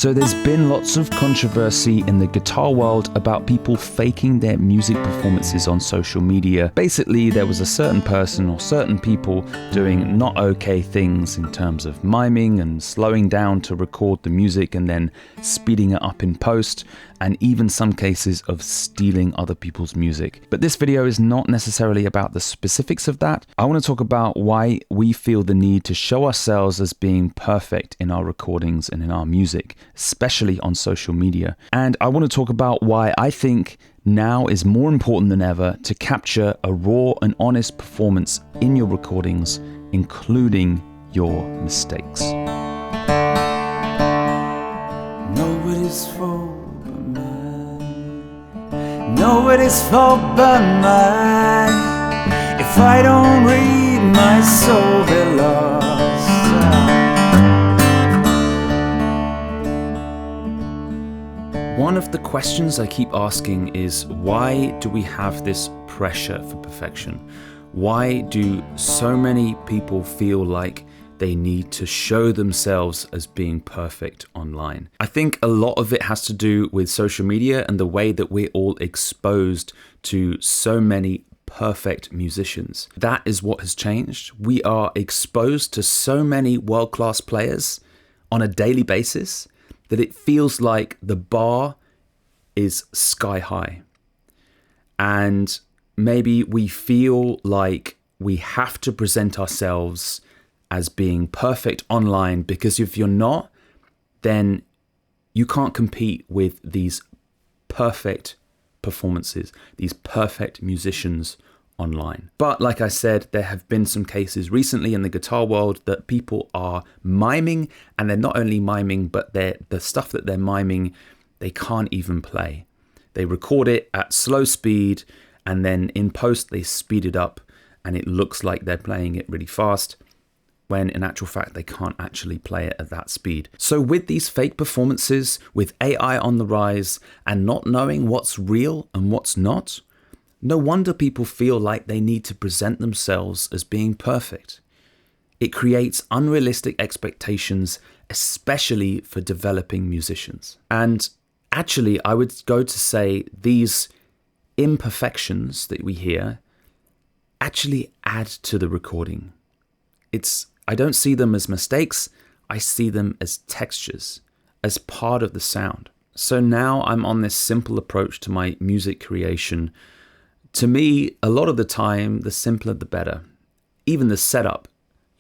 So there's been lots of controversy in the guitar world about people faking their music performances on social media. Basically, there was a certain person or certain people doing not okay things in terms of miming and slowing down to record the music and then speeding it up in post, and even some cases of stealing other people's music. But this video is not necessarily about the specifics of that. I want to talk about why we feel the need to show ourselves as being perfect in our recordings and in our music, especially on social media. And I want to talk about why I think now is more important than ever to capture a raw and honest performance in your recordings, including your mistakes. Nobody's fault but mine. Nobody's fault but mine. If I don't read, my soul be lost. One of the questions I keep asking is, why do we have this pressure for perfection? Why do so many people feel like they need to show themselves as being perfect online? I think a lot of it has to do with social media and the way that we're all exposed to so many perfect musicians. That is what has changed. We are exposed to so many world-class players on a daily basis that it feels like the bar is sky high. And maybe we feel like we have to present ourselves as being perfect online, because if you're not, then you can't compete with these perfect performances, these perfect musicians online. But like I said, there have been some cases recently in the guitar world that people are miming, and they're not only miming, but the stuff that they're miming, they can't even play. They record it at slow speed, and then in post they speed it up, and it looks like they're playing it really fast, when in actual fact they can't actually play it at that speed. So with these fake performances, with AI on the rise, and not knowing what's real and what's not, no wonder people feel like they need to present themselves as being perfect. It creates unrealistic expectations, especially for developing musicians. And actually, I would go to say these imperfections that we hear actually add to the recording. I don't see them as mistakes, I see them as textures, as part of the sound. So now I'm on this simple approach to my music creation. To me, a lot of the time, the simpler the better. Even the setup,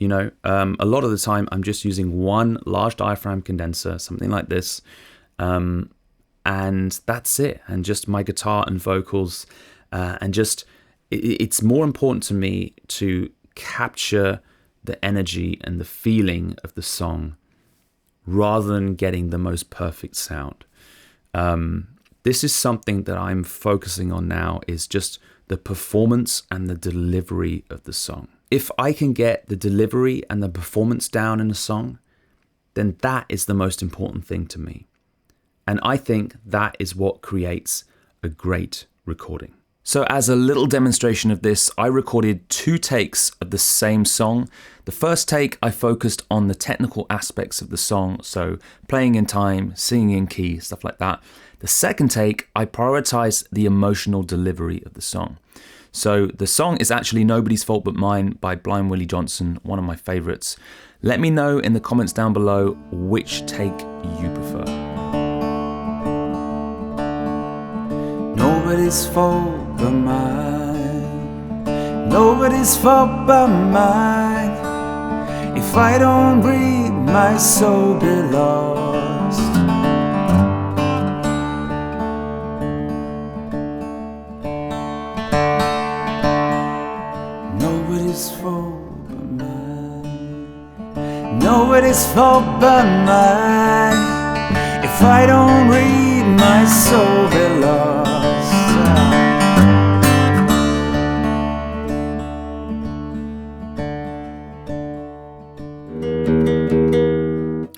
a lot of the time I'm just using one large diaphragm condenser, something like this, and that's it. And just my guitar and vocals, it's more important to me to capture the energy and the feeling of the song rather than getting the most perfect sound. This is something that I'm focusing on now, is just the performance and the delivery of the song. If I can get the delivery and the performance down in a song, then that is the most important thing to me. And I think that is what creates a great recording. So as a little demonstration of this, I recorded 2 takes of the same song. The first take, I focused on the technical aspects of the song, so playing in time, singing in key, stuff like that. The second take, I prioritized the emotional delivery of the song. So the song is actually Nobody's Fault But Mine by Blind Willie Johnson, one of my favorites. Let me know in the comments down below which take you prefer. Nobody's fault but mine. Nobody's fault but mine. If I don't breathe, my soul be lost. Nobody's fault but mine. Nobody's fault but mine. If I don't read, my soul be lost.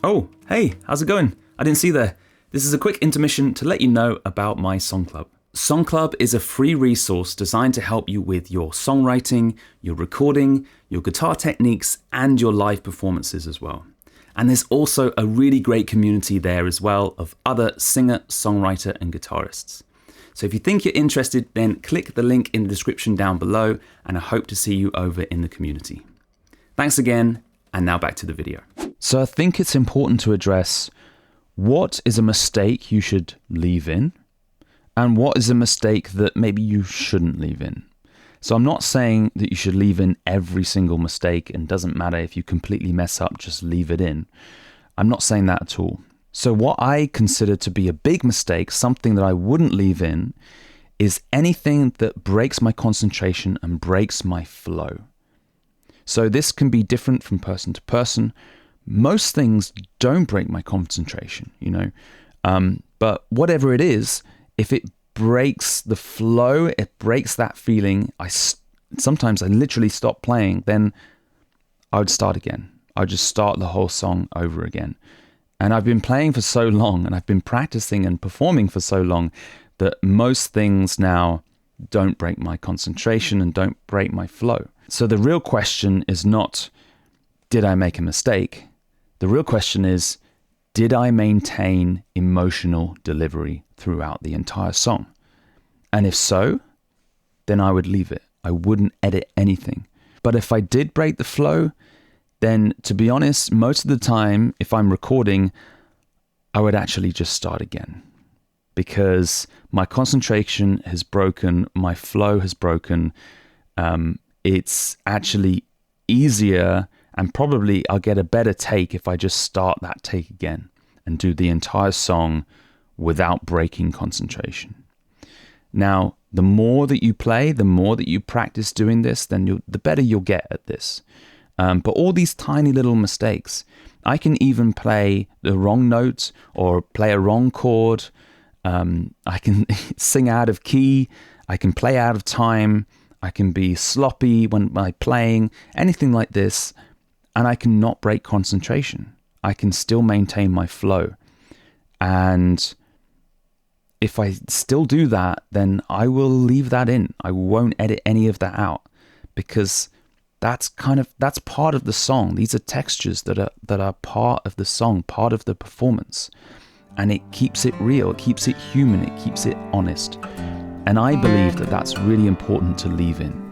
Oh, hey, how's it going? I didn't see you there. This is a quick intermission to let you know about my Song Club. Song Club is a free resource designed to help you with your songwriting, your recording, your guitar techniques, and your live performances as well. And there's also a really great community there as well of other singer, songwriter, and guitarists. So if you think you're interested, then click the link in the description down below, and I hope to see you over in the community. Thanks again, and now back to the video. So I think it's important to address what is a mistake you should leave in, and what is a mistake that maybe you shouldn't leave in. So I'm not saying that you should leave in every single mistake, and doesn't matter if you completely mess up, just leave it in. I'm not saying that at all. So what I consider to be a big mistake, something that I wouldn't leave in, is anything that breaks my concentration and breaks my flow. So this can be different from person to person. Most things don't break my concentration, but whatever it is, if it breaks the flow, it breaks that feeling, sometimes I literally stop playing, then I would start again. I would just start the whole song over again. And I've been playing for so long, and I've been practicing and performing for so long, that most things now don't break my concentration and don't break my flow. So the real question is not, did I make a mistake? The real question is, did I maintain emotional delivery throughout the entire song? And if so, then I would leave it. I wouldn't edit anything. But if I did break the flow, then to be honest, most of the time, if I'm recording, I would actually just start again, because my concentration has broken, my flow has broken. It's actually easier, and probably I'll get a better take if I just start that take again and do the entire song without breaking concentration. Now, the more that you play, the more that you practice doing this, then the better you'll get at this. But all these tiny little mistakes, I can even play the wrong note or play a wrong chord. I can sing out of key. I can play out of time. I can be sloppy when I'm playing, anything like this. And I can not break concentration. I can still maintain my flow. And if I still do that, then I will leave that in. I won't edit any of that out, because that's part of the song. These are textures that are part of the song, part of the performance. And it keeps it real, it keeps it human, it keeps it honest. And I believe that that's really important to leave in.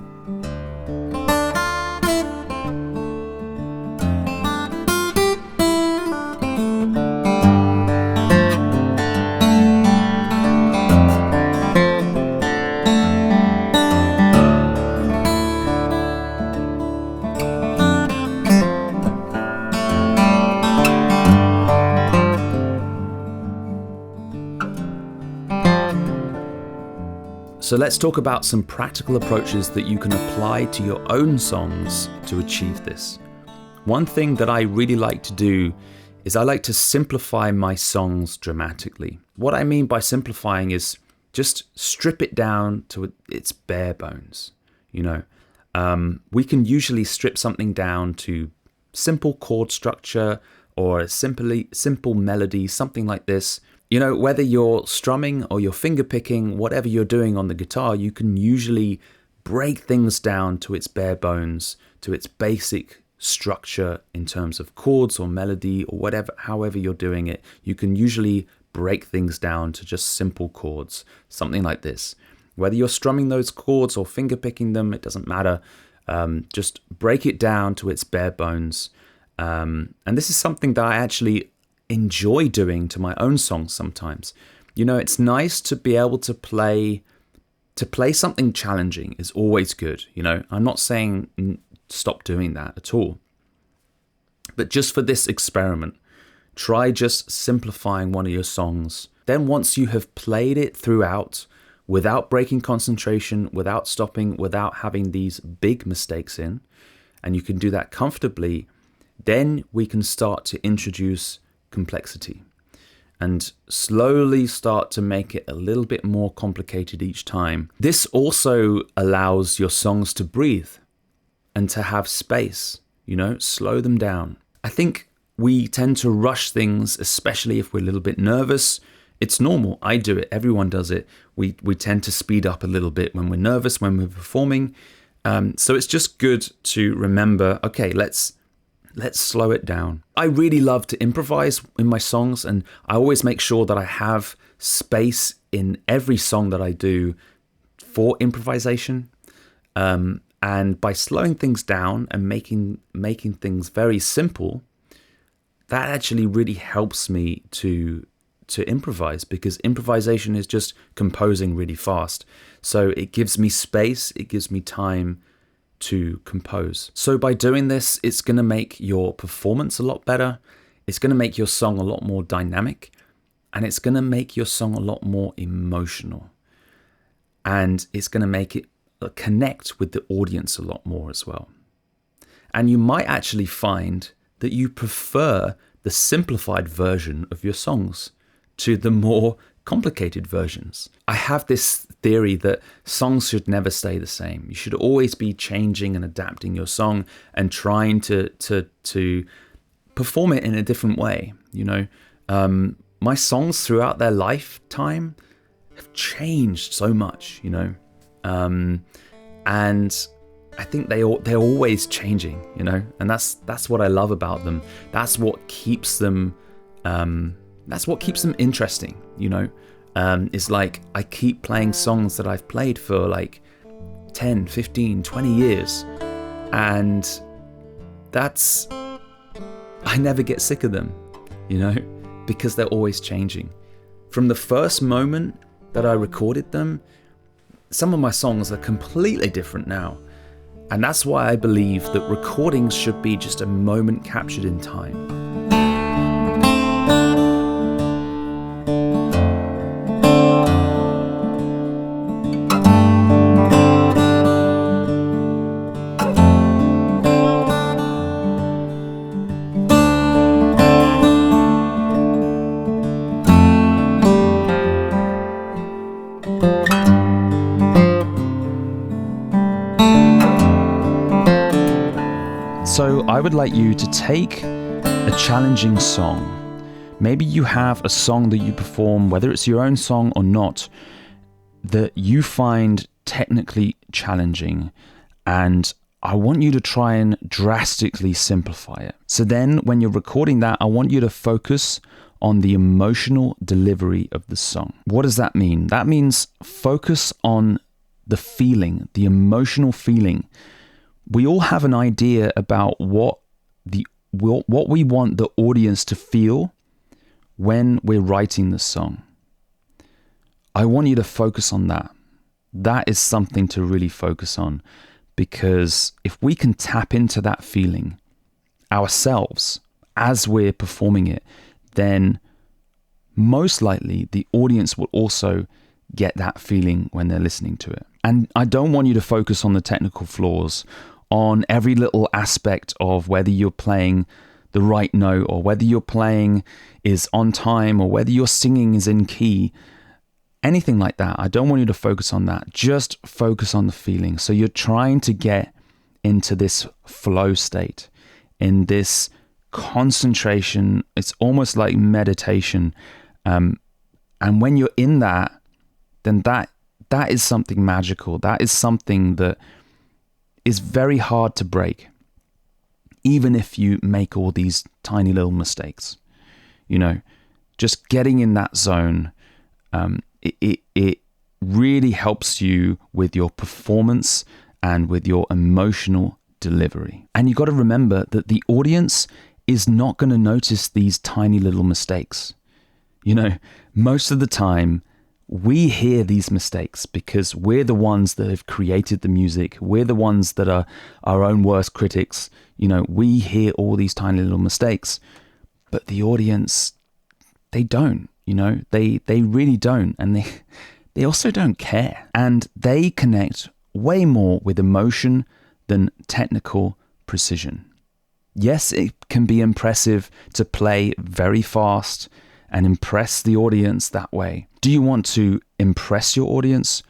So let's talk about some practical approaches that you can apply to your own songs to achieve this. One thing that I really like to do is I like to simplify my songs dramatically. What I mean by simplifying is just strip it down to its bare bones. We can usually strip something down to simple chord structure or a simple melody, something like this. Whether you're strumming or you're finger picking, whatever you're doing on the guitar, you can usually break things down to its bare bones, to its basic structure in terms of chords or melody or however you're doing it. You can usually break things down to just simple chords, something like this. Whether you're strumming those chords or finger picking them, it doesn't matter. Just break it down to its bare bones. And this is something that I actually enjoy doing to my own songs sometimes. It's nice to be able to play something challenging is always good. I'm not saying stop doing that at all. But just for this experiment, try just simplifying one of your songs. Then once you have played it throughout without breaking concentration, without stopping, without having these big mistakes in, and you can do that comfortably, then we can start to introduce complexity and slowly start to make it a little bit more complicated each time. This also allows your songs to breathe and to have space, slow them down. I think we tend to rush things, especially if we're a little bit nervous. It's normal. I do it. Everyone does it. We tend to speed up a little bit when we're nervous, when we're performing. So it's just good to remember, okay, let's let's slow it down. I really love to improvise in my songs, and I always make sure that I have space in every song that I do for improvisation. And by slowing things down and making things very simple, that actually really helps me to improvise, because improvisation is just composing really fast. So it gives me space, it gives me time to compose. So by doing this, it's going to make your performance a lot better. It's going to make your song a lot more dynamic, and it's going to make your song a lot more emotional. And it's going to make it connect with the audience a lot more as well. And you might actually find that you prefer the simplified version of your songs to the more complicated versions. I have this theory that songs should never stay the same. You should always be changing and adapting your song and trying to perform it in a different way. My songs throughout their lifetime have changed so much, and I think they're always changing, and that's what I love about them. That's what keeps them interesting, It's like I keep playing songs that I've played for like 10, 15, 20 years, and I never get sick of them, because they're always changing. From the first moment that I recorded them, some of my songs are completely different now. And that's why I believe that recordings should be just a moment captured in time. So I would like you to take a challenging song. Maybe you have a song that you perform, whether it's your own song or not, that you find technically challenging, and I want you to try and drastically simplify it. So then when you're recording that, I want you to focus on the emotional delivery of the song. What does that mean? That means focus on the feeling, the emotional feeling. We all have an idea about what we want the audience to feel when we're writing the song. I want you to focus on that. That is something to really focus on, because if we can tap into that feeling ourselves as we're performing it, then most likely the audience will also get that feeling when they're listening to it. And I don't want you to focus on the technical flaws, on every little aspect of whether you're playing the right note, or whether your playing is on time, or whether your singing is in key, anything like that. I don't want you to focus on that. Just focus on the feeling. So you're trying to get into this flow state, in this concentration. It's almost like meditation. And when you're in that, then that is something magical. That is something that is very hard to break, even if you make all these tiny little mistakes. Just getting in that zone, it really helps you with your performance and with your emotional delivery. And you got to remember that the audience is not going to notice these tiny little mistakes. Most of the time, we hear these mistakes because we're the ones that have created the music. We're the ones that are our own worst critics. We hear all these tiny little mistakes, but the audience, they don't, they really don't. And they also don't care. And they connect way more with emotion than technical precision. Yes, it can be impressive to play very fast and impress the audience that way. Do you want to impress your audience,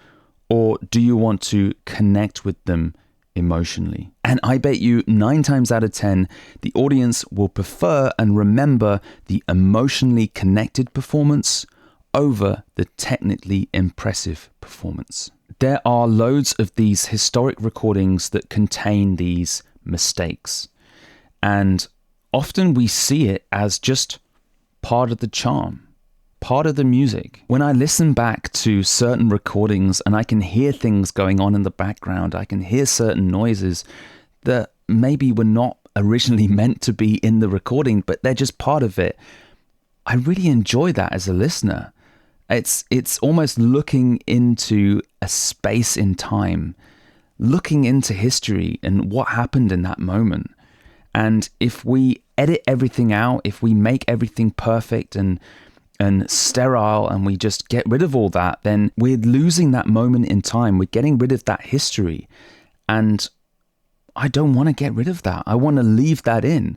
or do you want to connect with them emotionally? And I bet you 9 times out of 10, the audience will prefer and remember the emotionally connected performance over the technically impressive performance. There are loads of these historic recordings that contain these mistakes. And often we see it as just part of the charm, part of the music. When I listen back to certain recordings and I can hear things going on in the background, I can hear certain noises that maybe were not originally meant to be in the recording, but they're just part of it. I really enjoy that as a listener. It's almost looking into a space in time, looking into history and what happened in that moment. And if we edit everything out, if we make everything perfect and sterile and we just get rid of all that, then we're losing that moment in time. We're getting rid of that history. And I don't want to get rid of that. I want to leave that in,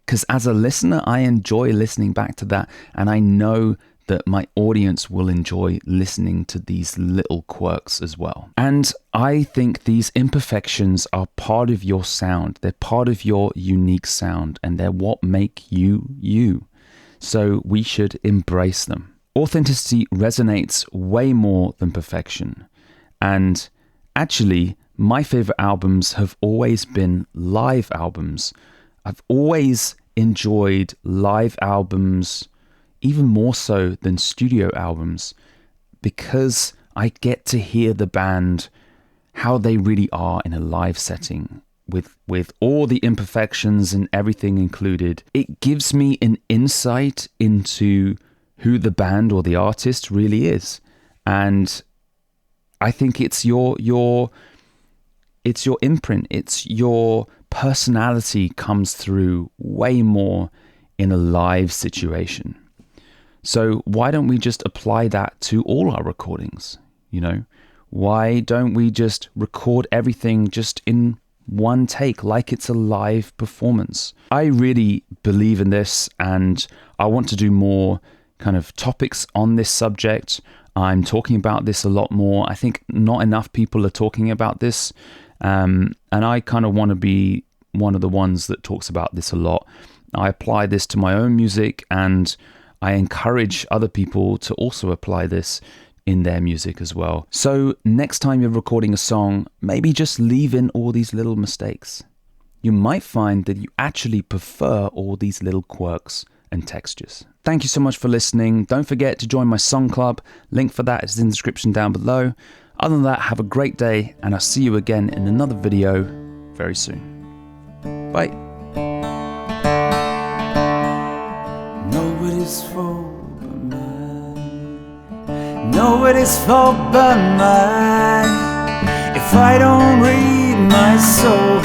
because as a listener, I enjoy listening back to that. And I know that my audience will enjoy listening to these little quirks as well. And I think these imperfections are part of your sound. They're part of your unique sound, and they're what make you, you. So we should embrace them. Authenticity resonates way more than perfection. And actually, my favorite albums have always been live albums. I've always enjoyed live albums even more so than studio albums, because I get to hear the band how they really are in a live setting with all the imperfections and everything included. It gives me an insight into who the band or the artist really is. And I think it's your imprint, it's your personality comes through way more in a live situation. So why don't we just apply that to all our recordings? You know, why don't we just record everything just in one take, like it's a live performance? I really believe in this, and I want to do more kind of topics on this subject. I'm talking about this a lot more. I think not enough people are talking about this. And I kind of want to be one of the ones that talks about this a lot. I apply this to my own music, and I encourage other people to also apply this in their music as well. So next time you're recording a song, maybe just leave in all these little mistakes. You might find that you actually prefer all these little quirks and textures. Thank you so much for listening. Don't forget to join my song club. Link for that is in the description down below. Other than that, have a great day, and I'll see you again in another video very soon. Bye. Nobody's fault but mine. Nobody's fault but mine. If I don't read my soul,